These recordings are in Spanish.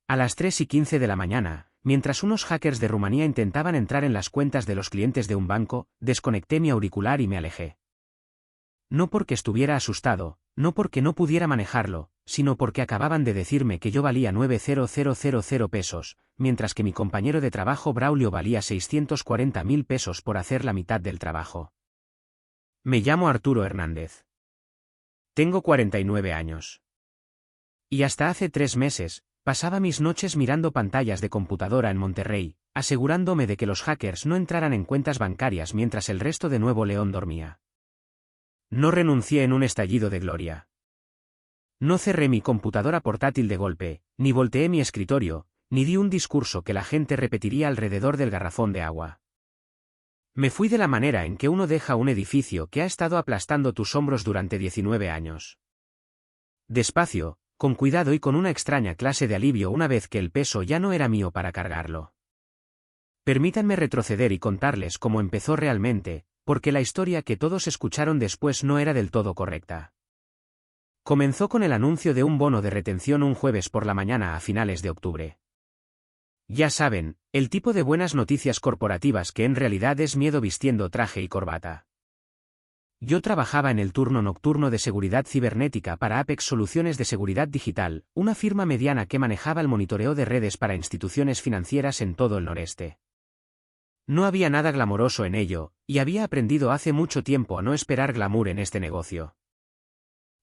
A las 3:15 de la mañana, mientras unos hackers de Rumanía intentaban entrar en las cuentas de los clientes de un banco, desconecté mi auricular y me alejé. No porque estuviera asustado, no porque no pudiera manejarlo, sino porque acababan de decirme que yo valía 9.000 pesos, mientras que mi compañero de trabajo Braulio valía 640.000 pesos por hacer la mitad del trabajo. Me llamo Arturo Hernández. Tengo 49 años. Y hasta hace 3 meses, pasaba mis noches mirando pantallas de computadora en Monterrey, asegurándome de que los hackers no entraran en cuentas bancarias mientras el resto de Nuevo León dormía. No renuncié en un estallido de gloria. No cerré mi computadora portátil de golpe, ni volteé mi escritorio, ni di un discurso que la gente repetiría alrededor del garrafón de agua. Me fui de la manera en que uno deja un edificio que ha estado aplastando tus hombros durante 19 años. Despacio, con cuidado y con una extraña clase de alivio una vez que el peso ya no era mío para cargarlo. Permítanme retroceder y contarles cómo empezó realmente, porque la historia que todos escucharon después no era del todo correcta. Comenzó con el anuncio de un bono de retención un jueves por la mañana a finales de octubre. Ya saben, el tipo de buenas noticias corporativas que en realidad es miedo vistiendo traje y corbata. Yo trabajaba en el turno nocturno de seguridad cibernética para Apex Soluciones de Seguridad Digital, una firma mediana que manejaba el monitoreo de redes para instituciones financieras en todo el noreste. No había nada glamoroso en ello, y había aprendido hace mucho tiempo a no esperar glamour en este negocio.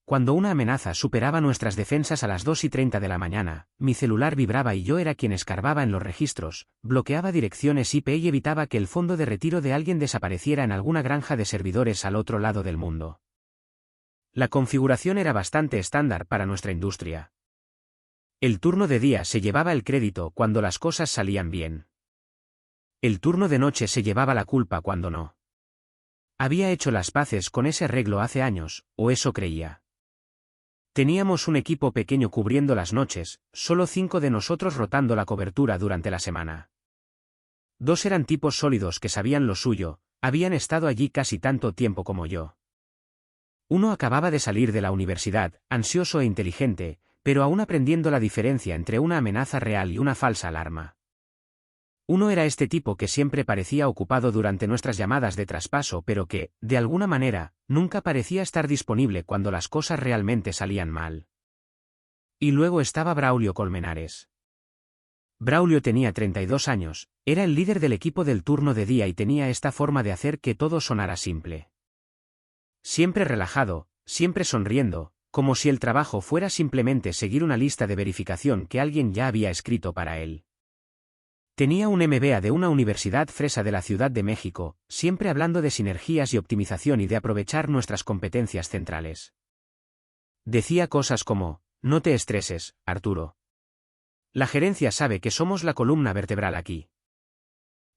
Cuando una amenaza superaba nuestras defensas a las 2:30 de la mañana, mi celular vibraba y yo era quien escarbaba en los registros, bloqueaba direcciones IP y evitaba que el fondo de retiro de alguien desapareciera en alguna granja de servidores al otro lado del mundo. La configuración era bastante estándar para nuestra industria. El turno de día se llevaba el crédito cuando las cosas salían bien. El turno de noche se llevaba la culpa cuando no. Había hecho las paces con ese arreglo hace años, o eso creía. Teníamos un equipo pequeño cubriendo las noches, solo 5 de nosotros rotando la cobertura durante la semana. 2 eran tipos sólidos que sabían lo suyo, habían estado allí casi tanto tiempo como yo. Uno acababa de salir de la universidad, ansioso e inteligente, pero aún aprendiendo la diferencia entre una amenaza real y una falsa alarma. Uno era este tipo que siempre parecía ocupado durante nuestras llamadas de traspaso pero que, de alguna manera, nunca parecía estar disponible cuando las cosas realmente salían mal. Y luego estaba Braulio Colmenares. Braulio tenía 32 años, era el líder del equipo del turno de día y tenía esta forma de hacer que todo sonara simple. Siempre relajado, siempre sonriendo, como si el trabajo fuera simplemente seguir una lista de verificación que alguien ya había escrito para él. Tenía un MBA de una universidad fresa de la Ciudad de México, siempre hablando de sinergias y optimización y de aprovechar nuestras competencias centrales. Decía cosas como, no te estreses, Arturo. La gerencia sabe que somos la columna vertebral aquí.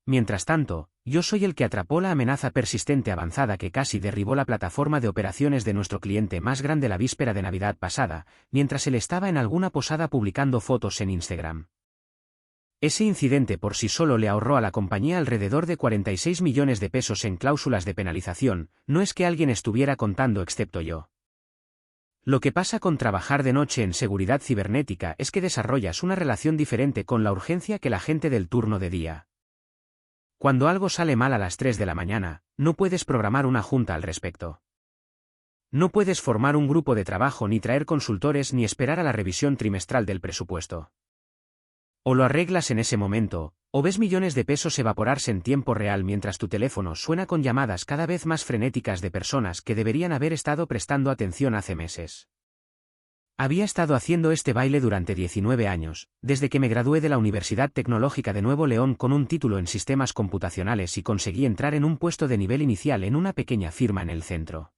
Mientras tanto, yo soy el que atrapó la amenaza persistente avanzada que casi derribó la plataforma de operaciones de nuestro cliente más grande la víspera de Navidad pasada, mientras él estaba en alguna posada publicando fotos en Instagram. Ese incidente por sí solo le ahorró a la compañía alrededor de 46 millones de pesos en cláusulas de penalización, no es que alguien estuviera contando excepto yo. Lo que pasa con trabajar de noche en seguridad cibernética es que desarrollas una relación diferente con la urgencia que la gente del turno de día. Cuando algo sale mal a las 3 de la mañana, no puedes programar una junta al respecto. No puedes formar un grupo de trabajo ni traer consultores ni esperar a la revisión trimestral del presupuesto. O lo arreglas en ese momento, o ves millones de pesos evaporarse en tiempo real mientras tu teléfono suena con llamadas cada vez más frenéticas de personas que deberían haber estado prestando atención hace meses. Había estado haciendo este baile durante 19 años, desde que me gradué de la Universidad Tecnológica de Nuevo León con un título en sistemas computacionales y conseguí entrar en un puesto de nivel inicial en una pequeña firma en el centro.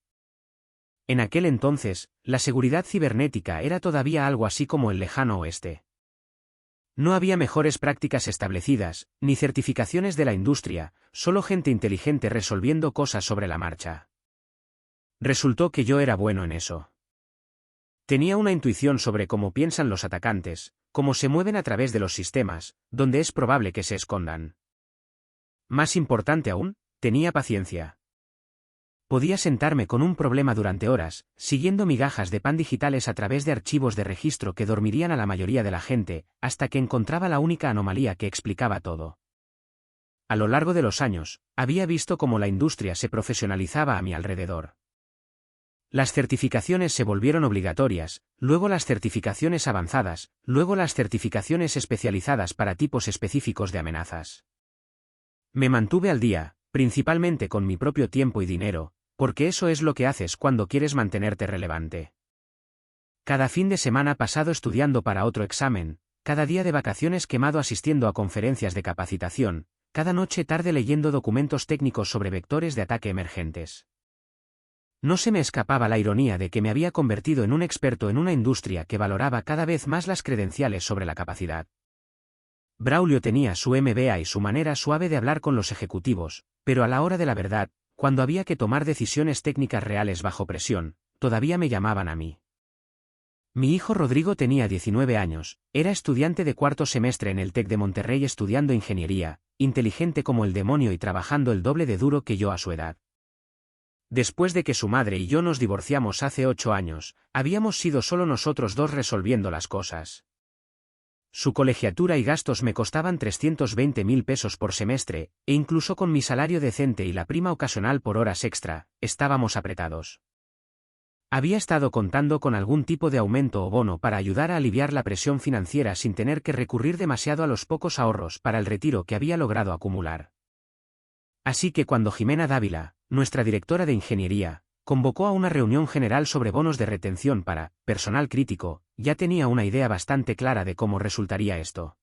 En aquel entonces, la seguridad cibernética era todavía algo así como el lejano oeste. No había mejores prácticas establecidas, ni certificaciones de la industria, solo gente inteligente resolviendo cosas sobre la marcha. Resultó que yo era bueno en eso. Tenía una intuición sobre cómo piensan los atacantes, cómo se mueven a través de los sistemas, donde es probable que se escondan. Más importante aún, tenía paciencia. Podía sentarme con un problema durante horas, siguiendo migajas de pan digitales a través de archivos de registro que dormirían a la mayoría de la gente, hasta que encontraba la única anomalía que explicaba todo. A lo largo de los años, había visto cómo la industria se profesionalizaba a mi alrededor. Las certificaciones se volvieron obligatorias, luego las certificaciones avanzadas, luego las certificaciones especializadas para tipos específicos de amenazas. Me mantuve al día, principalmente con mi propio tiempo y dinero, porque eso es lo que haces cuando quieres mantenerte relevante. Cada fin de semana pasado estudiando para otro examen, cada día de vacaciones quemado asistiendo a conferencias de capacitación, cada noche tarde leyendo documentos técnicos sobre vectores de ataque emergentes. No se me escapaba la ironía de que me había convertido en un experto en una industria que valoraba cada vez más las credenciales sobre la capacidad. Braulio tenía su MBA y su manera suave de hablar con los ejecutivos, pero a la hora de la verdad, cuando había que tomar decisiones técnicas reales bajo presión, todavía me llamaban a mí. Mi hijo Rodrigo tenía 19 años, era estudiante de cuarto semestre en el TEC de Monterrey estudiando ingeniería, inteligente como el demonio y trabajando el doble de duro que yo a su edad. Después de que su madre y yo nos divorciamos hace 8 años, habíamos sido solo nosotros dos resolviendo las cosas. Su colegiatura y gastos me costaban 320.000 pesos por semestre, e incluso con mi salario decente y la prima ocasional por horas extra, estábamos apretados. Había estado contando con algún tipo de aumento o bono para ayudar a aliviar la presión financiera sin tener que recurrir demasiado a los pocos ahorros para el retiro que había logrado acumular. Así que cuando Jimena Dávila, nuestra directora de ingeniería, convocó a una reunión general sobre bonos de retención para personal crítico, ya tenía una idea bastante clara de cómo resultaría esto.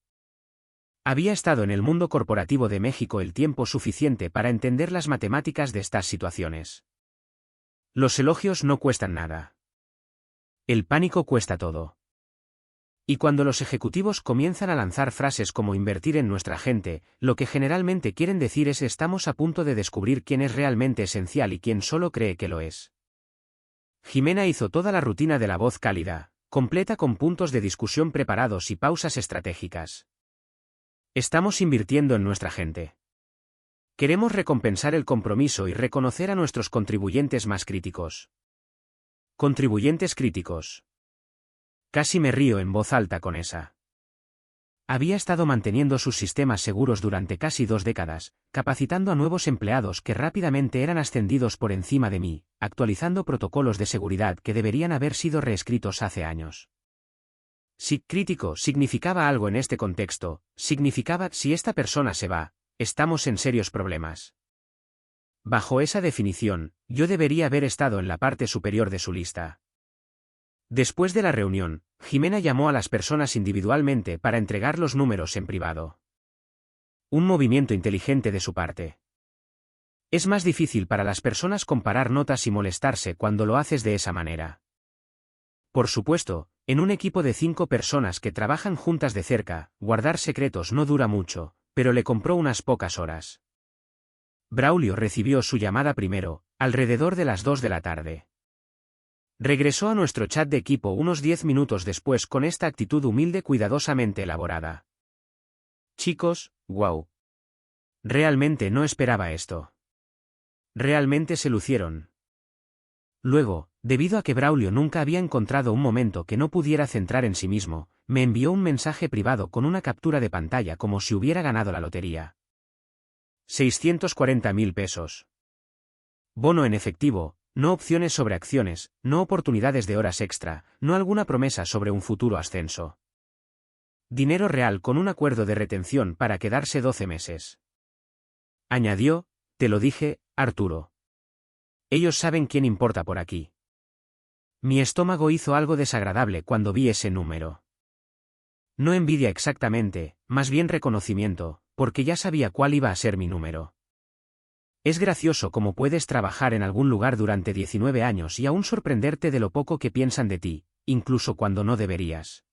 Había estado en el mundo corporativo de México el tiempo suficiente para entender las matemáticas de estas situaciones. Los elogios no cuestan nada. El pánico cuesta todo. Y cuando los ejecutivos comienzan a lanzar frases como invertir en nuestra gente, lo que generalmente quieren decir es estamos a punto de descubrir quién es realmente esencial y quién solo cree que lo es. Jimena hizo toda la rutina de la voz cálida, completa con puntos de discusión preparados y pausas estratégicas. Estamos invirtiendo en nuestra gente. Queremos recompensar el compromiso y reconocer a nuestros contribuyentes más críticos. Contribuyentes críticos. Casi me río en voz alta con esa. Había estado manteniendo sus sistemas seguros durante casi 2 décadas, capacitando a nuevos empleados que rápidamente eran ascendidos por encima de mí, actualizando protocolos de seguridad que deberían haber sido reescritos hace años. Si crítico significaba algo en este contexto, significaba si esta persona se va, estamos en serios problemas. Bajo esa definición, yo debería haber estado en la parte superior de su lista. Después de la reunión, Jimena llamó a las personas individualmente para entregar los números en privado. Un movimiento inteligente de su parte. Es más difícil para las personas comparar notas y molestarse cuando lo haces de esa manera. Por supuesto, en un equipo de 5 personas que trabajan juntas de cerca, guardar secretos no dura mucho, pero le compró unas pocas horas. Braulio recibió su llamada primero, alrededor de las 2 de la tarde. Regresó a nuestro chat de equipo unos 10 minutos después con esta actitud humilde cuidadosamente elaborada. Chicos, wow. Realmente no esperaba esto. Realmente se lucieron. Luego, debido a que Braulio nunca había encontrado un momento que no pudiera centrar en sí mismo, me envió un mensaje privado con una captura de pantalla como si hubiera ganado la lotería. 640.000 pesos. Bono en efectivo. No opciones sobre acciones, no oportunidades de horas extra, no alguna promesa sobre un futuro ascenso. Dinero real con un acuerdo de retención para quedarse 12 meses. Añadió, te lo dije, Arturo. Ellos saben quién importa por aquí. Mi estómago hizo algo desagradable cuando vi ese número. No envidia exactamente, más bien reconocimiento, porque ya sabía cuál iba a ser mi número. Es gracioso cómo puedes trabajar en algún lugar durante 19 años y aún sorprenderte de lo poco que piensan de ti, incluso cuando no deberías.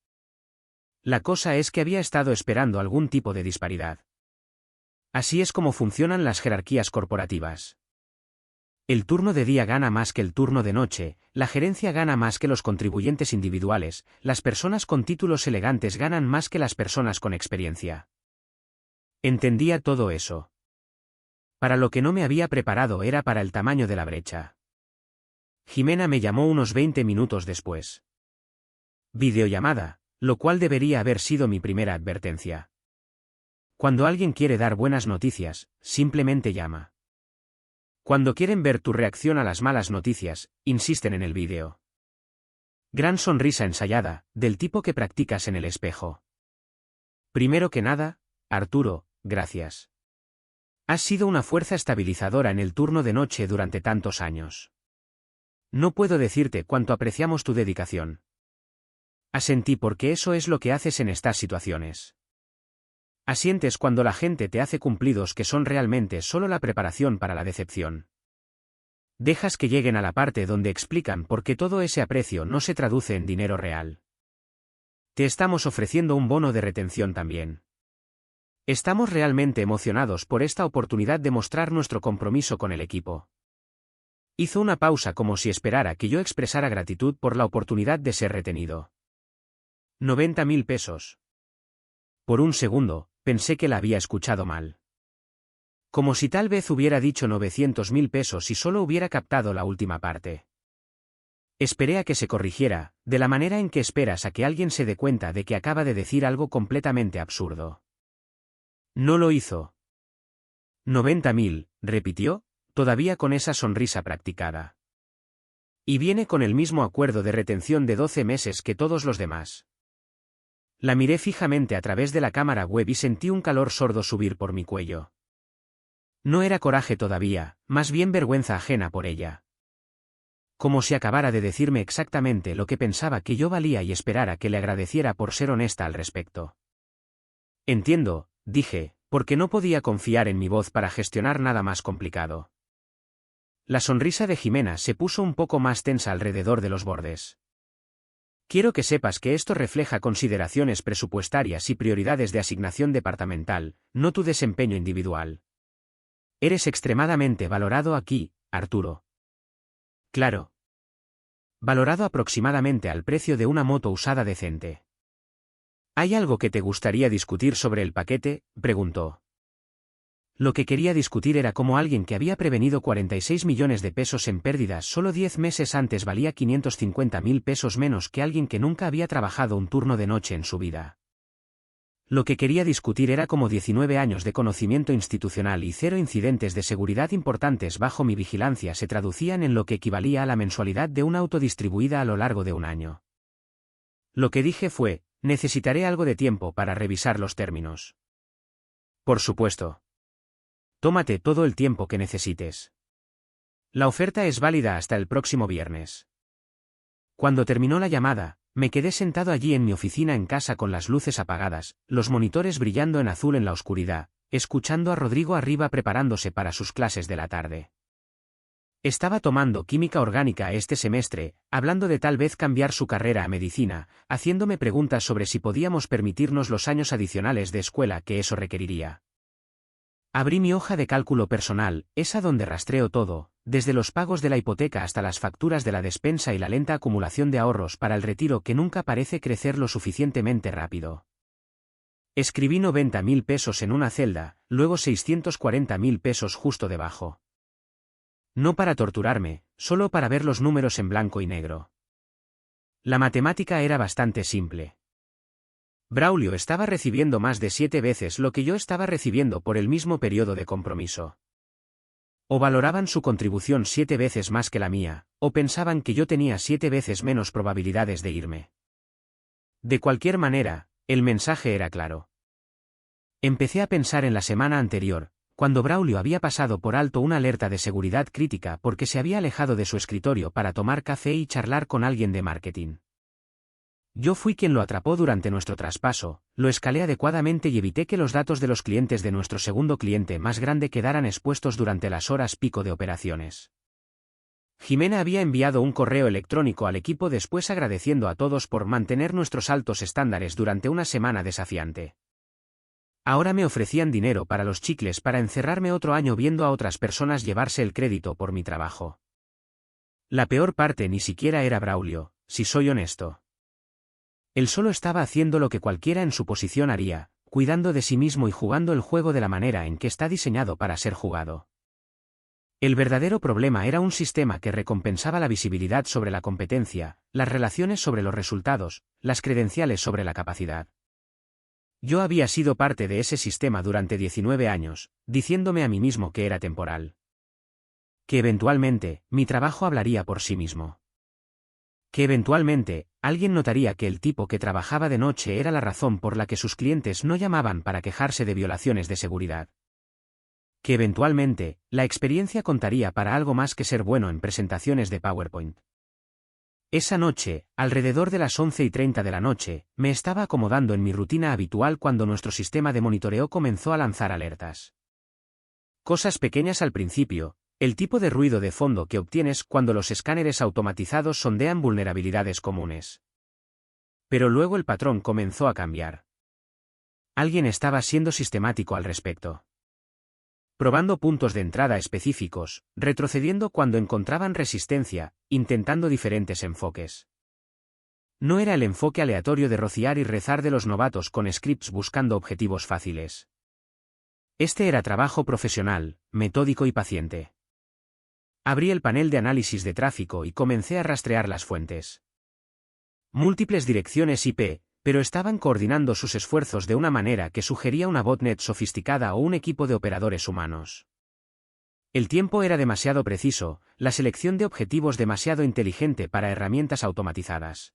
La cosa es que había estado esperando algún tipo de disparidad. Así es como funcionan las jerarquías corporativas. El turno de día gana más que el turno de noche, la gerencia gana más que los contribuyentes individuales, las personas con títulos elegantes ganan más que las personas con experiencia. Entendía todo eso. Para lo que no me había preparado era para el tamaño de la brecha. Jimena me llamó unos 20 minutos después. Videollamada, lo cual debería haber sido mi primera advertencia. Cuando alguien quiere dar buenas noticias, simplemente llama. Cuando quieren ver tu reacción a las malas noticias, insisten en el vídeo. Gran sonrisa ensayada, del tipo que practicas en el espejo. Primero que nada, Arturo, gracias. Has sido una fuerza estabilizadora en el turno de noche durante tantos años. No puedo decirte cuánto apreciamos tu dedicación. Asentí porque eso es lo que haces en estas situaciones. Asientes cuando la gente te hace cumplidos que son realmente solo la preparación para la decepción. Dejas que lleguen a la parte donde explican por qué todo ese aprecio no se traduce en dinero real. Te estamos ofreciendo un bono de retención también. Estamos realmente emocionados por esta oportunidad de mostrar nuestro compromiso con el equipo. Hizo una pausa como si esperara que yo expresara gratitud por la oportunidad de ser retenido. 90.000 pesos. Por un segundo, pensé que la había escuchado mal. Como si tal vez hubiera dicho 900.000 pesos y solo hubiera captado la última parte. Esperé a que se corrigiera, de la manera en que esperas a que alguien se dé cuenta de que acaba de decir algo completamente absurdo. No lo hizo. 90.000, repitió, todavía con esa sonrisa practicada. Y viene con el mismo acuerdo de retención de 12 meses que todos los demás. La miré fijamente a través de la cámara web y sentí un calor sordo subir por mi cuello. No era coraje todavía, más bien vergüenza ajena por ella. Como si acabara de decirme exactamente lo que pensaba que yo valía y esperara que le agradeciera por ser honesta al respecto. Entiendo, dije, porque no podía confiar en mi voz para gestionar nada más complicado. La sonrisa de Jimena se puso un poco más tensa alrededor de los bordes. Quiero que sepas que esto refleja consideraciones presupuestarias y prioridades de asignación departamental, no tu desempeño individual. Eres extremadamente valorado aquí, Arturo. Claro. Valorado aproximadamente al precio de una moto usada decente. ¿Hay algo que te gustaría discutir sobre el paquete?, preguntó. Lo que quería discutir era cómo alguien que había prevenido 46 millones de pesos en pérdidas solo 10 meses antes valía 550.000 pesos menos que alguien que nunca había trabajado un turno de noche en su vida. Lo que quería discutir era cómo 19 años de conocimiento institucional y 0 incidentes de seguridad importantes bajo mi vigilancia se traducían en lo que equivalía a la mensualidad de un auto distribuida a lo largo de un año. Lo que dije fue, necesitaré algo de tiempo para revisar los términos. Por supuesto. Tómate todo el tiempo que necesites. La oferta es válida hasta el próximo viernes. Cuando terminó la llamada, me quedé sentado allí en mi oficina en casa con las luces apagadas, los monitores brillando en azul en la oscuridad, escuchando a Rodrigo arriba preparándose para sus clases de la tarde. Estaba tomando química orgánica este semestre, hablando de tal vez cambiar su carrera a medicina, haciéndome preguntas sobre si podíamos permitirnos los años adicionales de escuela que eso requeriría. Abrí mi hoja de cálculo personal, esa donde rastreo todo, desde los pagos de la hipoteca hasta las facturas de la despensa y la lenta acumulación de ahorros para el retiro que nunca parece crecer lo suficientemente rápido. Escribí 90.000 pesos en una celda, luego 640.000 pesos justo debajo. No para torturarme, solo para ver los números en blanco y negro. La matemática era bastante simple. Braulio estaba recibiendo más de 7 veces lo que yo estaba recibiendo por el mismo periodo de compromiso. O valoraban su contribución 7 veces más que la mía, o pensaban que yo tenía 7 veces menos probabilidades de irme. De cualquier manera, el mensaje era claro. Empecé a pensar en la semana anterior, cuando Braulio había pasado por alto una alerta de seguridad crítica porque se había alejado de su escritorio para tomar café y charlar con alguien de marketing. Yo fui quien lo atrapó durante nuestro traspaso, lo escalé adecuadamente y evité que los datos de los clientes de nuestro segundo cliente más grande quedaran expuestos durante las horas pico de operaciones. Jimena había enviado un correo electrónico al equipo después agradeciendo a todos por mantener nuestros altos estándares durante una semana desafiante. Ahora me ofrecían dinero para los chicles para encerrarme otro año viendo a otras personas llevarse el crédito por mi trabajo. La peor parte ni siquiera era Braulio, si soy honesto. Él solo estaba haciendo lo que cualquiera en su posición haría, cuidando de sí mismo y jugando el juego de la manera en que está diseñado para ser jugado. El verdadero problema era un sistema que recompensaba la visibilidad sobre la competencia, las relaciones sobre los resultados, las credenciales sobre la capacidad. Yo había sido parte de ese sistema durante 19 años, diciéndome a mí mismo que era temporal. Que eventualmente, mi trabajo hablaría por sí mismo. Que eventualmente, alguien notaría que el tipo que trabajaba de noche era la razón por la que sus clientes no llamaban para quejarse de violaciones de seguridad. Que eventualmente, la experiencia contaría para algo más que ser bueno en presentaciones de PowerPoint. Esa noche, alrededor de las 11:30 de la noche, me estaba acomodando en mi rutina habitual cuando nuestro sistema de monitoreo comenzó a lanzar alertas. Cosas pequeñas al principio, el tipo de ruido de fondo que obtienes cuando los escáneres automatizados sondean vulnerabilidades comunes. Pero luego el patrón comenzó a cambiar. Alguien estaba siendo sistemático al respecto. Probando puntos de entrada específicos, retrocediendo cuando encontraban resistencia, intentando diferentes enfoques. No era el enfoque aleatorio de rociar y rezar de los novatos con scripts buscando objetivos fáciles. Este era trabajo profesional, metódico y paciente. Abrí el panel de análisis de tráfico y comencé a rastrear las fuentes. Múltiples direcciones IP, pero estaban coordinando sus esfuerzos de una manera que sugería una botnet sofisticada o un equipo de operadores humanos. El tiempo era demasiado preciso, la selección de objetivos demasiado inteligente para herramientas automatizadas.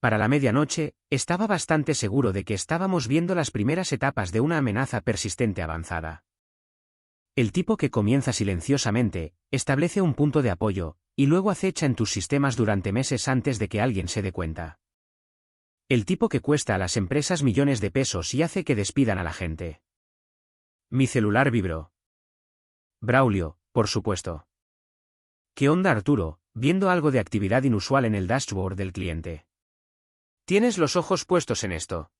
Para la medianoche, estaba bastante seguro de que estábamos viendo las primeras etapas de una amenaza persistente avanzada. El tipo que comienza silenciosamente, establece un punto de apoyo, y luego acecha en tus sistemas durante meses antes de que alguien se dé cuenta. El tipo que cuesta a las empresas millones de pesos y hace que despidan a la gente. Mi celular vibró. Braulio, por supuesto. ¿Qué onda, Arturo? Viendo algo de actividad inusual en el dashboard del cliente. ¿Tienes los ojos puestos en esto?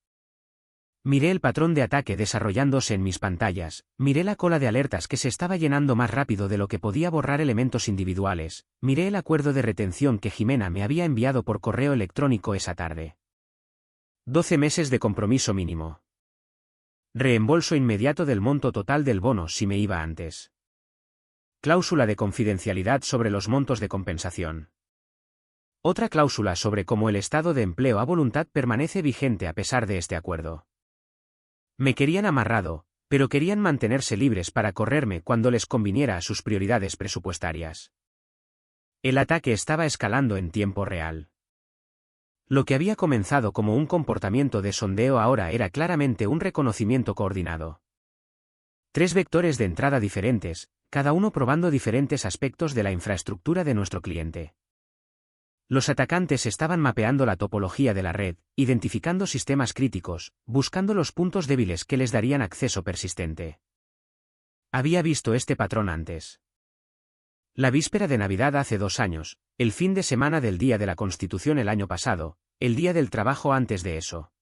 Miré el patrón de ataque desarrollándose en mis pantallas, miré la cola de alertas que se estaba llenando más rápido de lo que podía borrar elementos individuales, miré el acuerdo de retención que Jimena me había enviado por correo electrónico esa tarde. 12 meses de compromiso mínimo. Reembolso inmediato del monto total del bono si me iba antes. Cláusula de confidencialidad sobre los montos de compensación. Otra cláusula sobre cómo el estado de empleo a voluntad permanece vigente a pesar de este acuerdo. Me querían amarrado, pero querían mantenerse libres para correrme cuando les conviniera a sus prioridades presupuestarias. El ataque estaba escalando en tiempo real. Lo que había comenzado como un comportamiento de sondeo ahora era claramente un reconocimiento coordinado. 3 vectores de entrada diferentes, cada uno probando diferentes aspectos de la infraestructura de nuestro cliente. Los atacantes estaban mapeando la topología de la red, identificando sistemas críticos, buscando los puntos débiles que les darían acceso persistente. Había visto este patrón antes. La víspera de Navidad hace 2 años, el fin de semana del Día de la Constitución el año pasado, el día del trabajo antes de eso.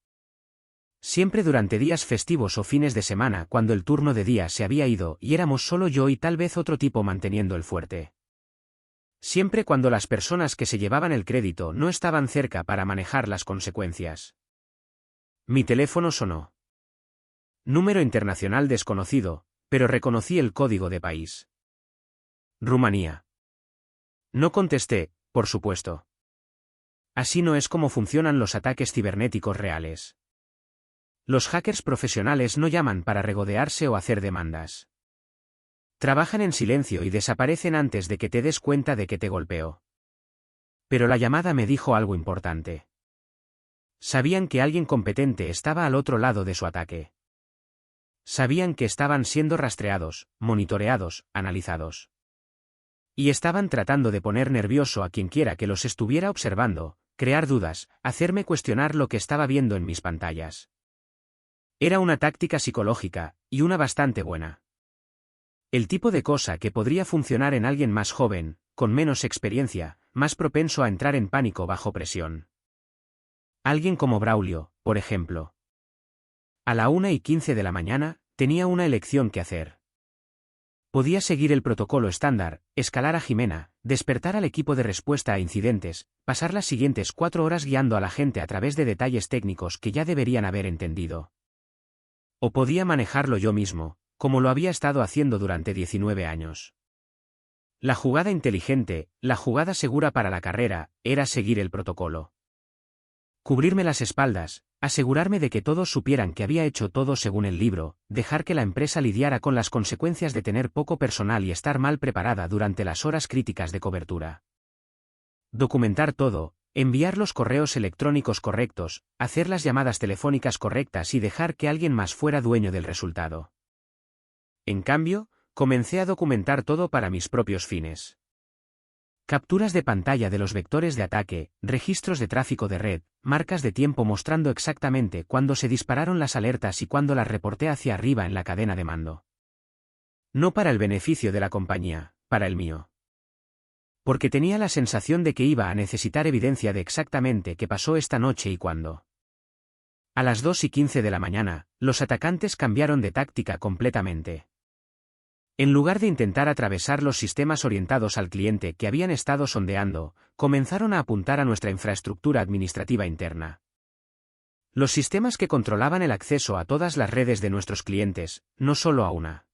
Siempre durante días festivos o fines de semana cuando el turno de día se había ido y éramos solo yo y tal vez otro tipo manteniendo el fuerte. Siempre cuando las personas que se llevaban el crédito no estaban cerca para manejar las consecuencias. Mi teléfono sonó. Número internacional desconocido, pero reconocí el código de país. Rumanía. No contesté, por supuesto. Así no es como funcionan los ataques cibernéticos reales. Los hackers profesionales no llaman para regodearse o hacer demandas. Trabajan en silencio y desaparecen antes de que te des cuenta de que te golpeó. Pero la llamada me dijo algo importante. Sabían que alguien competente estaba al otro lado de su ataque. Sabían que estaban siendo rastreados, monitoreados, analizados. Y estaban tratando de poner nervioso a quienquiera que los estuviera observando, crear dudas, hacerme cuestionar lo que estaba viendo en mis pantallas. Era una táctica psicológica, y una bastante buena. El tipo de cosa que podría funcionar en alguien más joven, con menos experiencia, más propenso a entrar en pánico bajo presión. Alguien como Braulio, por ejemplo. A la 1:15 de la mañana, tenía una elección que hacer. Podía seguir el protocolo estándar, escalar a Jimena, despertar al equipo de respuesta a incidentes, pasar las siguientes 4 horas guiando a la gente a través de detalles técnicos que ya deberían haber entendido. O podía manejarlo yo mismo, como lo había estado haciendo durante 19 años. La jugada inteligente, la jugada segura para la carrera, era seguir el protocolo. Cubrirme las espaldas, asegurarme de que todos supieran que había hecho todo según el libro, dejar que la empresa lidiara con las consecuencias de tener poco personal y estar mal preparada durante las horas críticas de cobertura. Documentar todo, enviar los correos electrónicos correctos, hacer las llamadas telefónicas correctas y dejar que alguien más fuera dueño del resultado. En cambio, comencé a documentar todo para mis propios fines. Capturas de pantalla de los vectores de ataque, registros de tráfico de red, marcas de tiempo mostrando exactamente cuándo se dispararon las alertas y cuándo las reporté hacia arriba en la cadena de mando. No para el beneficio de la compañía, para el mío. Porque tenía la sensación de que iba a necesitar evidencia de exactamente qué pasó esta noche y cuándo. A las 2:15 de la mañana, los atacantes cambiaron de táctica completamente. En lugar de intentar atravesar los sistemas orientados al cliente que habían estado sondeando, comenzaron a apuntar a nuestra infraestructura administrativa interna. Los sistemas que controlaban el acceso a todas las redes de nuestros clientes, no solo a una.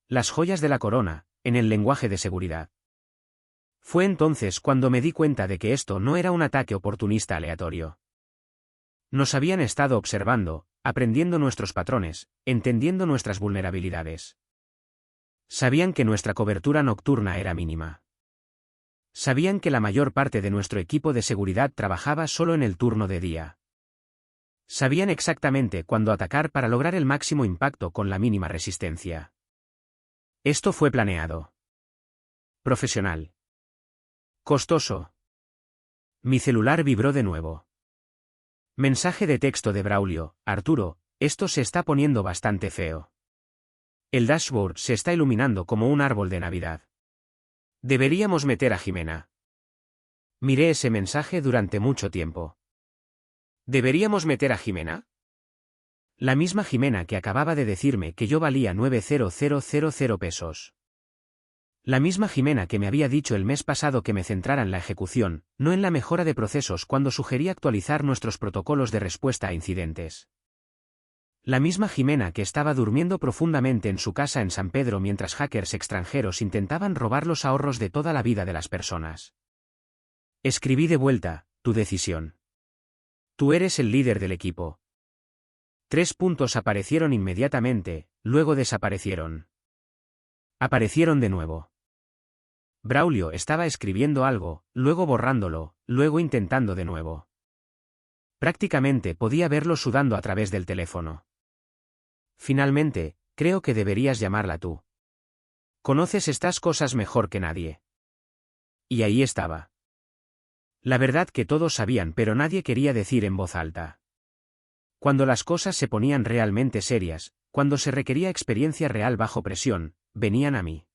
Las joyas de la corona, en el lenguaje de seguridad. Fue entonces cuando me di cuenta de que esto no era un ataque oportunista aleatorio. Nos habían estado observando, aprendiendo nuestros patrones, entendiendo nuestras vulnerabilidades. Sabían que nuestra cobertura nocturna era mínima. Sabían que la mayor parte de nuestro equipo de seguridad trabajaba solo en el turno de día. Sabían exactamente cuándo atacar para lograr el máximo impacto con la mínima resistencia. Esto fue planeado. Profesional. Costoso. Mi celular vibró de nuevo. Mensaje de texto de Braulio: Arturo, esto se está poniendo bastante feo. El dashboard se está iluminando como un árbol de Navidad. Deberíamos meter a Jimena. Miré ese mensaje durante mucho tiempo. ¿Deberíamos meter a Jimena? La misma Jimena que acababa de decirme que yo valía 9,0000 pesos. La misma Jimena que me había dicho el mes pasado que me centrara en la ejecución, no en la mejora de procesos cuando sugerí actualizar nuestros protocolos de respuesta a incidentes. La misma Jimena que estaba durmiendo profundamente en su casa en San Pedro mientras hackers extranjeros intentaban robar los ahorros de toda la vida de las personas. Escribí de vuelta: tu decisión. Tú eres el líder del equipo. 3 puntos aparecieron inmediatamente, luego desaparecieron. Aparecieron de nuevo. Braulio estaba escribiendo algo, luego borrándolo, luego intentando de nuevo. Prácticamente podía verlo sudando a través del teléfono. Finalmente, creo que deberías llamarla tú. Conoces estas cosas mejor que nadie. Y ahí estaba. La verdad que todos sabían, pero nadie quería decir en voz alta. Cuando las cosas se ponían realmente serias, cuando se requería experiencia real bajo presión, venían a mí.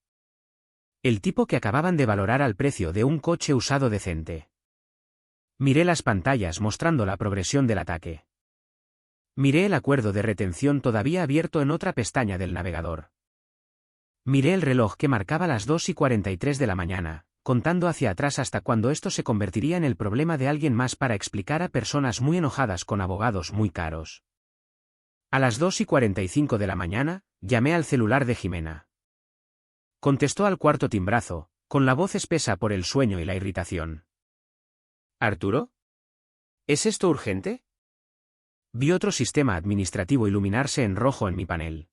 El tipo que acababan de valorar al precio de un coche usado decente. Miré las pantallas mostrando la progresión del ataque. Miré el acuerdo de retención todavía abierto en otra pestaña del navegador. Miré el reloj que marcaba las 2:43 de la mañana, contando hacia atrás hasta cuando esto se convertiría en el problema de alguien más para explicar a personas muy enojadas con abogados muy caros. A las 2:45 de la mañana, llamé al celular de Jimena. Contestó al cuarto timbrazo, con la voz espesa por el sueño y la irritación. ¿Arturo? ¿Es esto urgente? Vi otro sistema administrativo iluminarse en rojo en mi panel.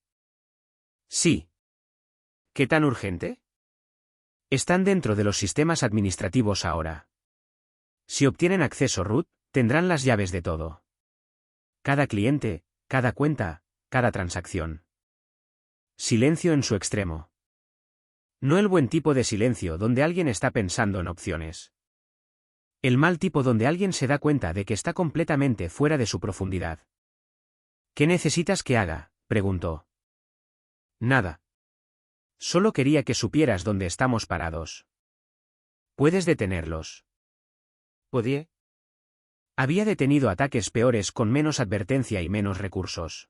Sí. ¿Qué tan urgente? Están dentro de los sistemas administrativos ahora. Si obtienen acceso root, tendrán las llaves de todo. Cada cliente, cada cuenta, cada transacción. Silencio en su extremo. No el buen tipo de silencio donde alguien está pensando en opciones. El mal tipo donde alguien se da cuenta de que está completamente fuera de su profundidad. ¿Qué necesitas que haga?, preguntó. Nada. Solo quería que supieras dónde estamos parados. ¿Puedes detenerlos? ¿Podía? Había detenido ataques peores con menos advertencia y menos recursos.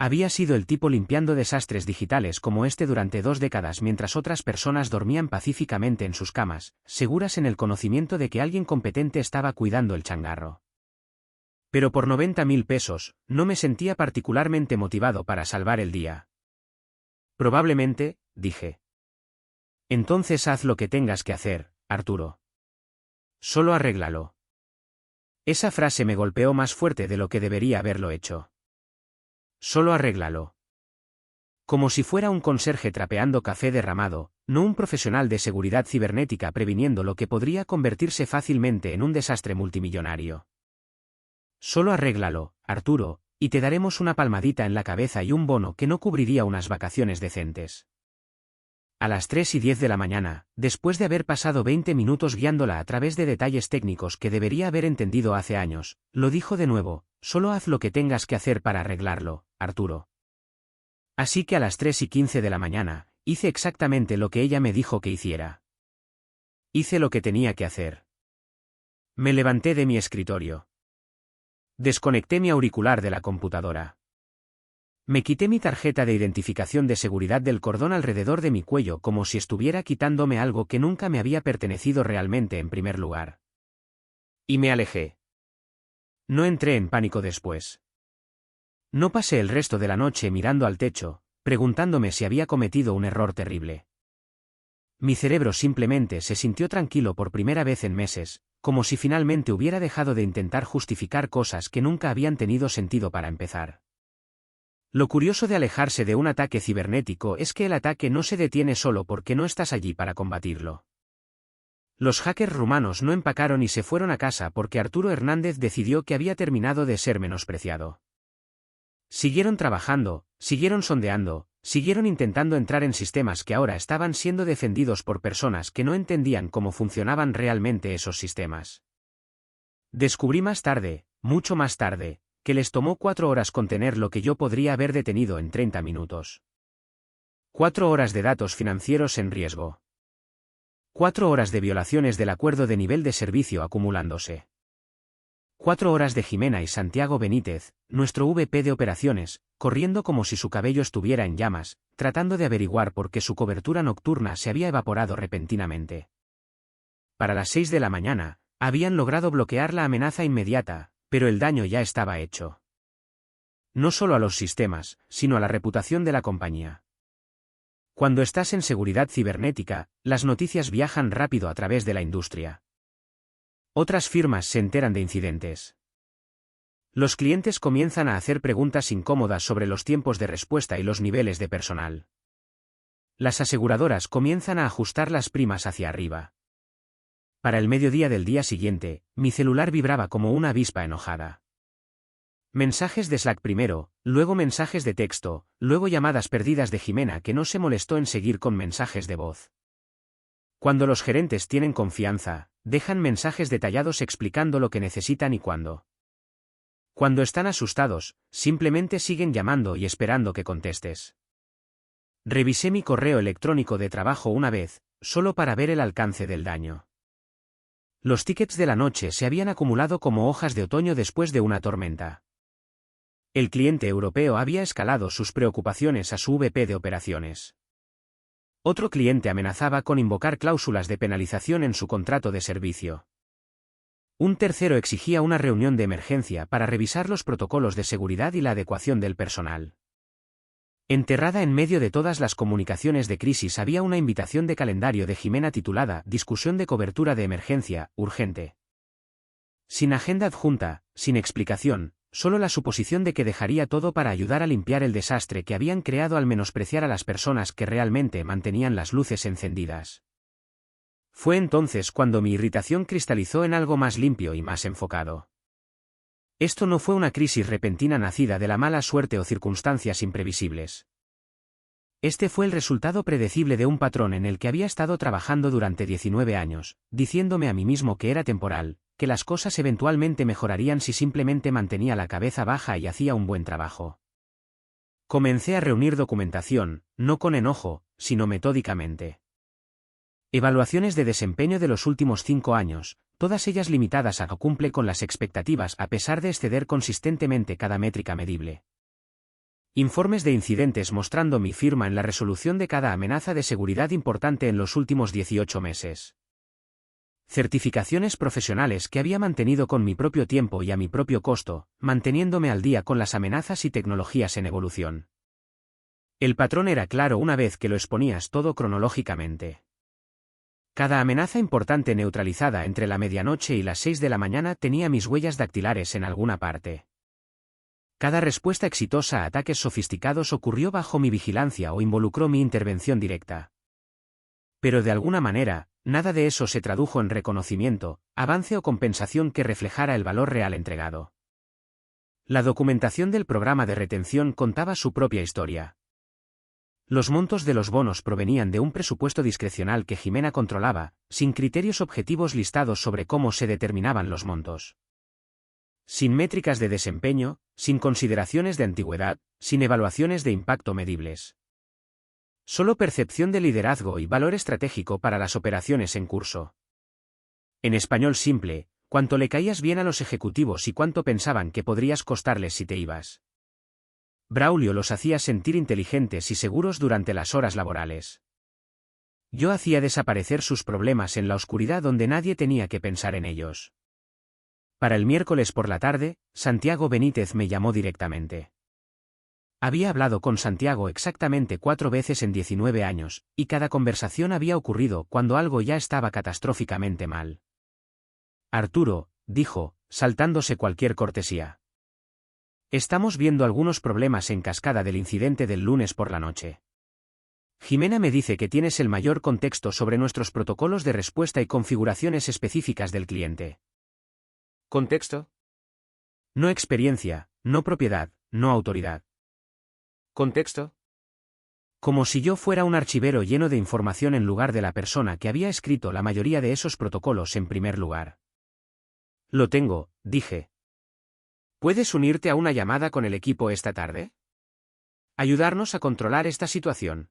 Había sido el tipo limpiando desastres digitales como este durante 2 décadas mientras otras personas dormían pacíficamente en sus camas, seguras en el conocimiento de que alguien competente estaba cuidando el changarro. Pero por 90.000 pesos, no me sentía particularmente motivado para salvar el día. Probablemente, dije. Entonces haz lo que tengas que hacer, Arturo. Solo arréglalo. Esa frase me golpeó más fuerte de lo que debería haberlo hecho. Solo arréglalo. Como si fuera un conserje trapeando café derramado, no un profesional de seguridad cibernética previniendo lo que podría convertirse fácilmente en un desastre multimillonario. Solo arréglalo, Arturo, y te daremos una palmadita en la cabeza y un bono que no cubriría unas vacaciones decentes. A las 3:10 de la mañana, después de haber pasado 20 minutos guiándola a través de detalles técnicos que debería haber entendido hace años, lo dijo de nuevo: solo haz lo que tengas que hacer para arreglarlo, Arturo. Así que a las 3:15 de la mañana, hice exactamente lo que ella me dijo que hiciera. Hice lo que tenía que hacer. Me levanté de mi escritorio. Desconecté mi auricular de la computadora. Me quité mi tarjeta de identificación de seguridad del cordón alrededor de mi cuello como si estuviera quitándome algo que nunca me había pertenecido realmente en primer lugar. Y me alejé. No entré en pánico después. No pasé el resto de la noche mirando al techo, preguntándome si había cometido un error terrible. Mi cerebro simplemente se sintió tranquilo por primera vez en meses, como si finalmente hubiera dejado de intentar justificar cosas que nunca habían tenido sentido para empezar. Lo curioso de alejarse de un ataque cibernético es que el ataque no se detiene solo porque no estás allí para combatirlo. Los hackers rumanos no empacaron y se fueron a casa porque Arturo Hernández decidió que había terminado de ser menospreciado. Siguieron trabajando, siguieron sondeando, siguieron intentando entrar en sistemas que ahora estaban siendo defendidos por personas que no entendían cómo funcionaban realmente esos sistemas. Descubrí más tarde, mucho más tarde, que les tomó 4 horas contener lo que yo podría haber detenido en 30 minutos. 4 horas de datos financieros en riesgo. 4 horas de violaciones del acuerdo de nivel de servicio acumulándose. 4 horas de Jimena y Santiago Benítez, nuestro VP de operaciones, corriendo como si su cabello estuviera en llamas, tratando de averiguar por qué su cobertura nocturna se había evaporado repentinamente. Para las 6 de la mañana, habían logrado bloquear la amenaza inmediata, pero el daño ya estaba hecho. No solo a los sistemas, sino a la reputación de la compañía. Cuando estás en seguridad cibernética, las noticias viajan rápido a través de la industria. Otras firmas se enteran de incidentes. Los clientes comienzan a hacer preguntas incómodas sobre los tiempos de respuesta y los niveles de personal. Las aseguradoras comienzan a ajustar las primas hacia arriba. Para el mediodía del día siguiente, mi celular vibraba como una avispa enojada. Mensajes de Slack primero, luego mensajes de texto, luego llamadas perdidas de Jimena que no se molestó en seguir con mensajes de voz. Cuando los gerentes tienen confianza, dejan mensajes detallados explicando lo que necesitan y cuándo. Cuando están asustados, simplemente siguen llamando y esperando que contestes. Revisé mi correo electrónico de trabajo una vez, solo para ver el alcance del daño. Los tickets de la noche se habían acumulado como hojas de otoño después de una tormenta. El cliente europeo había escalado sus preocupaciones a su VP de operaciones. Otro cliente amenazaba con invocar cláusulas de penalización en su contrato de servicio. Un tercero exigía una reunión de emergencia para revisar los protocolos de seguridad y la adecuación del personal. Enterrada en medio de todas las comunicaciones de crisis había una invitación de calendario de Jimena titulada «Discusión de cobertura de emergencia, urgente». Sin agenda adjunta, sin explicación, solo la suposición de que dejaría todo para ayudar a limpiar el desastre que habían creado al menospreciar a las personas que realmente mantenían las luces encendidas. Fue entonces cuando mi irritación cristalizó en algo más limpio y más enfocado. Esto no fue una crisis repentina nacida de la mala suerte o circunstancias imprevisibles. Este fue el resultado predecible de un patrón en el que había estado trabajando durante 19 años, diciéndome a mí mismo que era temporal, que las cosas eventualmente mejorarían si simplemente mantenía la cabeza baja y hacía un buen trabajo. Comencé a reunir documentación, no con enojo, sino metódicamente. Evaluaciones de desempeño de los últimos 5 años, todas ellas limitadas a no cumple con las expectativas a pesar de exceder consistentemente cada métrica medible. Informes de incidentes mostrando mi firma en la resolución de cada amenaza de seguridad importante en los últimos 18 meses. Certificaciones profesionales que había mantenido con mi propio tiempo y a mi propio costo, manteniéndome al día con las amenazas y tecnologías en evolución. El patrón era claro una vez que lo exponías todo cronológicamente. Cada amenaza importante neutralizada entre la medianoche y las 6 de la mañana tenía mis huellas dactilares en alguna parte. Cada respuesta exitosa a ataques sofisticados ocurrió bajo mi vigilancia o involucró mi intervención directa. Pero de alguna manera, nada de eso se tradujo en reconocimiento, avance o compensación que reflejara el valor real entregado. La documentación del programa de retención contaba su propia historia. Los montos de los bonos provenían de un presupuesto discrecional que Jimena controlaba, sin criterios objetivos listados sobre cómo se determinaban los montos. Sin métricas de desempeño, sin consideraciones de antigüedad, sin evaluaciones de impacto medibles. Solo percepción de liderazgo y valor estratégico para las operaciones en curso. En español simple, cuánto le caías bien a los ejecutivos y cuánto pensaban que podrías costarles si te ibas. Braulio los hacía sentir inteligentes y seguros durante las horas laborales. Yo hacía desaparecer sus problemas en la oscuridad donde nadie tenía que pensar en ellos. Para el miércoles por la tarde, Santiago Benítez me llamó directamente. Había hablado con Santiago exactamente 4 veces en 19 años, y cada conversación había ocurrido cuando algo ya estaba catastróficamente mal. Arturo, dijo, saltándose cualquier cortesía. Estamos viendo algunos problemas en cascada del incidente del lunes por la noche. Jimena me dice que tienes el mayor contexto sobre nuestros protocolos de respuesta y configuraciones específicas del cliente. ¿Contexto? No experiencia, no propiedad, no autoridad. ¿Contexto? Como si yo fuera un archivero lleno de información en lugar de la persona que había escrito la mayoría de esos protocolos en primer lugar. Lo tengo, dije. ¿Puedes unirte a una llamada con el equipo esta tarde? Ayudarnos a controlar esta situación.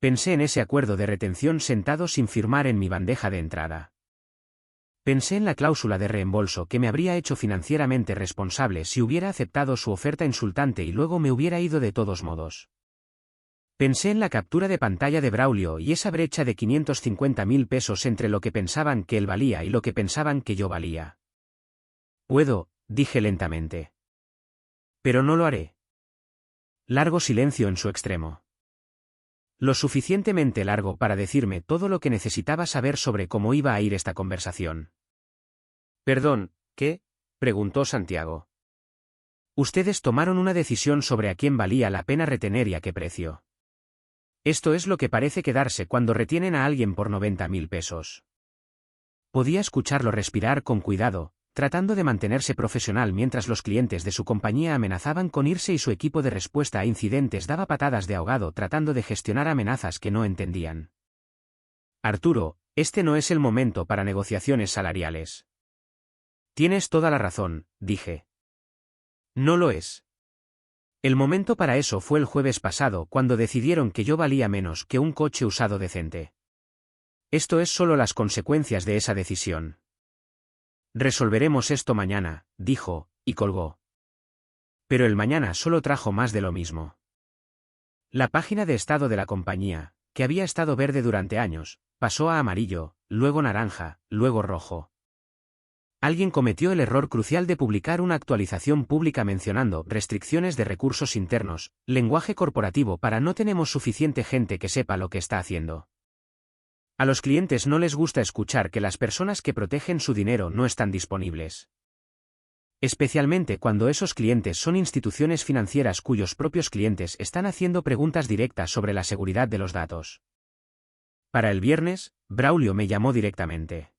Pensé en ese acuerdo de retención sentado sin firmar en mi bandeja de entrada. Pensé en la cláusula de reembolso que me habría hecho financieramente responsable si hubiera aceptado su oferta insultante y luego me hubiera ido de todos modos. Pensé en la captura de pantalla de Braulio y esa brecha de 550.000 pesos entre lo que pensaban que él valía y lo que pensaban que yo valía. Puedo, dije lentamente. Pero no lo haré. Largo silencio en su extremo. Lo suficientemente largo para decirme todo lo que necesitaba saber sobre cómo iba a ir esta conversación. Perdón, ¿qué? Preguntó Santiago. Ustedes tomaron una decisión sobre a quién valía la pena retener y a qué precio. Esto es lo que parece quedarse cuando retienen a alguien por 90.000 pesos. Podía escucharlo respirar con cuidado, tratando de mantenerse profesional mientras los clientes de su compañía amenazaban con irse y su equipo de respuesta a incidentes daba patadas de ahogado tratando de gestionar amenazas que no entendían. Arturo, este no es el momento para negociaciones salariales. Tienes toda la razón, dije. No lo es. El momento para eso fue el jueves pasado cuando decidieron que yo valía menos que un coche usado decente. Esto es solo las consecuencias de esa decisión. Resolveremos esto mañana, dijo, y colgó. Pero el mañana solo trajo más de lo mismo. La página de estado de la compañía, que había estado verde durante años, pasó a amarillo, luego naranja, luego rojo. Alguien cometió el error crucial de publicar una actualización pública mencionando restricciones de recursos internos, lenguaje corporativo para no tenemos suficiente gente que sepa lo que está haciendo. A los clientes no les gusta escuchar que las personas que protegen su dinero no están disponibles. Especialmente cuando esos clientes son instituciones financieras cuyos propios clientes están haciendo preguntas directas sobre la seguridad de los datos. Para el viernes, Braulio me llamó directamente.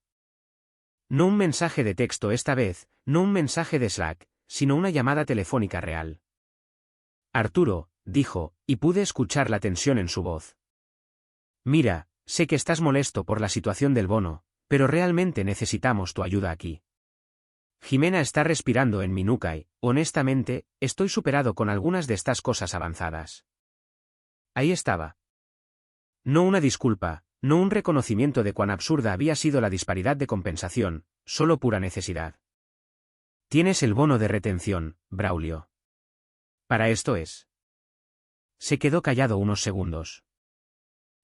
No un mensaje de texto esta vez, no un mensaje de Slack, sino una llamada telefónica real. Arturo, dijo, y pude escuchar la tensión en su voz. Mira, sé que estás molesto por la situación del bono, pero realmente necesitamos tu ayuda aquí. Jimena está respirando en mi nuca y, honestamente, estoy superado con algunas de estas cosas avanzadas. Ahí estaba. No una disculpa, no un reconocimiento de cuán absurda había sido la disparidad de compensación, solo pura necesidad. Tienes el bono de retención, Braulio. Para esto es. Se quedó callado unos segundos.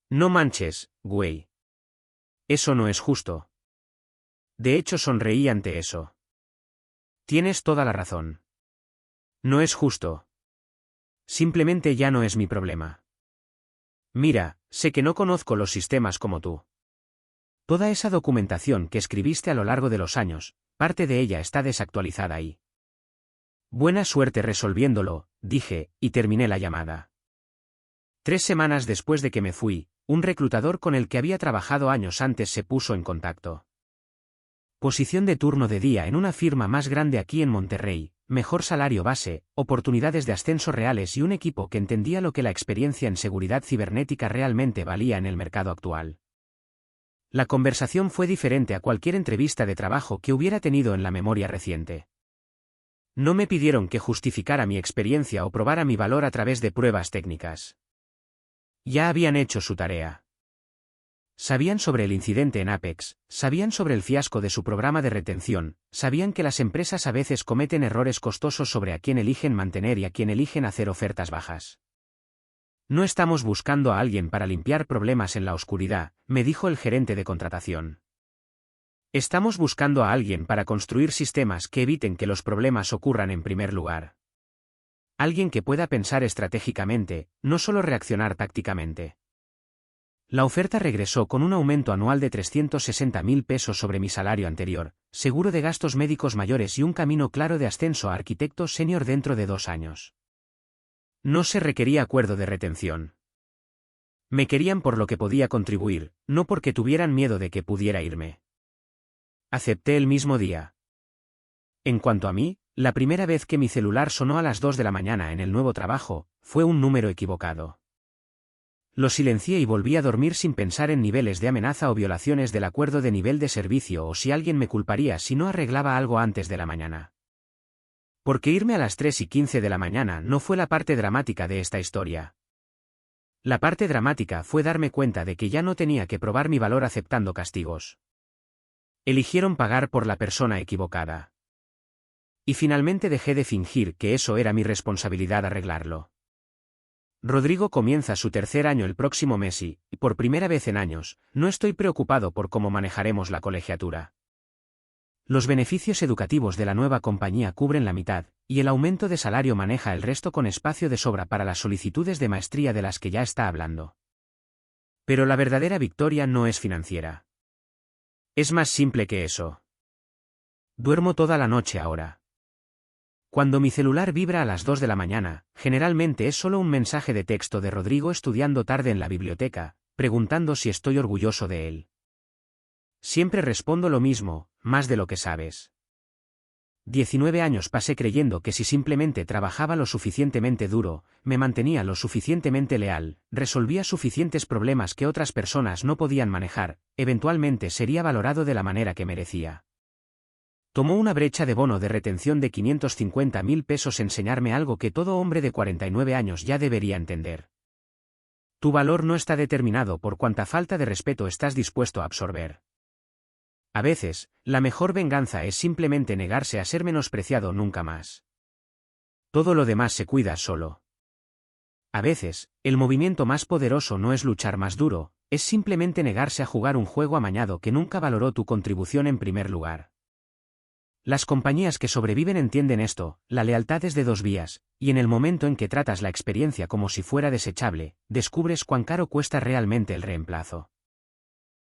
No manches, güey. Eso no es justo. De hecho sonreí ante eso. Tienes toda la razón. No es justo. Simplemente ya no es mi problema. Mira, sé que no conozco los sistemas como tú. Toda esa documentación que escribiste a lo largo de los años, parte de ella está desactualizada ahí. Buena suerte resolviéndolo, dije, y terminé la llamada. 3 semanas después de que me fui, un reclutador con el que había trabajado años antes se puso en contacto. Posición de turno de día en una firma más grande aquí en Monterrey, mejor salario base, oportunidades de ascenso reales y un equipo que entendía lo que la experiencia en seguridad cibernética realmente valía en el mercado actual. La conversación fue diferente a cualquier entrevista de trabajo que hubiera tenido en la memoria reciente. No me pidieron que justificara mi experiencia o probara mi valor a través de pruebas técnicas. Ya habían hecho su tarea. Sabían sobre el incidente en Apex, sabían sobre el fiasco de su programa de retención, sabían que las empresas a veces cometen errores costosos sobre a quién eligen mantener y a quién eligen hacer ofertas bajas. No estamos buscando a alguien para limpiar problemas en la oscuridad, me dijo el gerente de contratación. Estamos buscando a alguien para construir sistemas que eviten que los problemas ocurran en primer lugar. Alguien que pueda pensar estratégicamente, no solo reaccionar tácticamente. La oferta regresó con un aumento anual de 360,000 pesos sobre mi salario anterior, seguro de gastos médicos mayores y un camino claro de ascenso a arquitecto senior dentro de 2 años. No se requería acuerdo de retención. Me querían por lo que podía contribuir, no porque tuvieran miedo de que pudiera irme. Acepté el mismo día. En cuanto a mí, la primera vez que mi celular sonó a las 2 de la mañana en el nuevo trabajo, fue un número equivocado. Lo silencié y volví a dormir sin pensar en niveles de amenaza o violaciones del acuerdo de nivel de servicio o si alguien me culparía si no arreglaba algo antes de la mañana. Porque irme a las 3:15 de la mañana no fue la parte dramática de esta historia. La parte dramática fue darme cuenta de que ya no tenía que probar mi valor aceptando castigos. Eligieron pagar por la persona equivocada. Y finalmente dejé de fingir que eso era mi responsabilidad arreglarlo. Rodrigo comienza su 3er año el próximo mes y, por primera vez en años, no estoy preocupado por cómo manejaremos la colegiatura. Los beneficios educativos de la nueva compañía cubren la mitad, y el aumento de salario maneja el resto con espacio de sobra para las solicitudes de maestría de las que ya está hablando. Pero la verdadera victoria no es financiera. Es más simple que eso. Duermo toda la noche ahora. Cuando mi celular vibra a las 2 de la mañana, generalmente es solo un mensaje de texto de Rodrigo estudiando tarde en la biblioteca, preguntando si estoy orgulloso de él. Siempre respondo lo mismo, más de lo que sabes. 19 años pasé creyendo que si simplemente trabajaba lo suficientemente duro, me mantenía lo suficientemente leal, resolvía suficientes problemas que otras personas no podían manejar, eventualmente sería valorado de la manera que merecía. Tomó una brecha de bono de retención de 550,000 pesos enseñarme algo que todo hombre de 49 años ya debería entender. Tu valor no está determinado por cuánta falta de respeto estás dispuesto a absorber. A veces, la mejor venganza es simplemente negarse a ser menospreciado nunca más. Todo lo demás se cuida solo. A veces, el movimiento más poderoso no es luchar más duro, es simplemente negarse a jugar un juego amañado que nunca valoró tu contribución en primer lugar. Las compañías que sobreviven entienden esto, la lealtad es de 2 vías, y en el momento en que tratas la experiencia como si fuera desechable, descubres cuán caro cuesta realmente el reemplazo.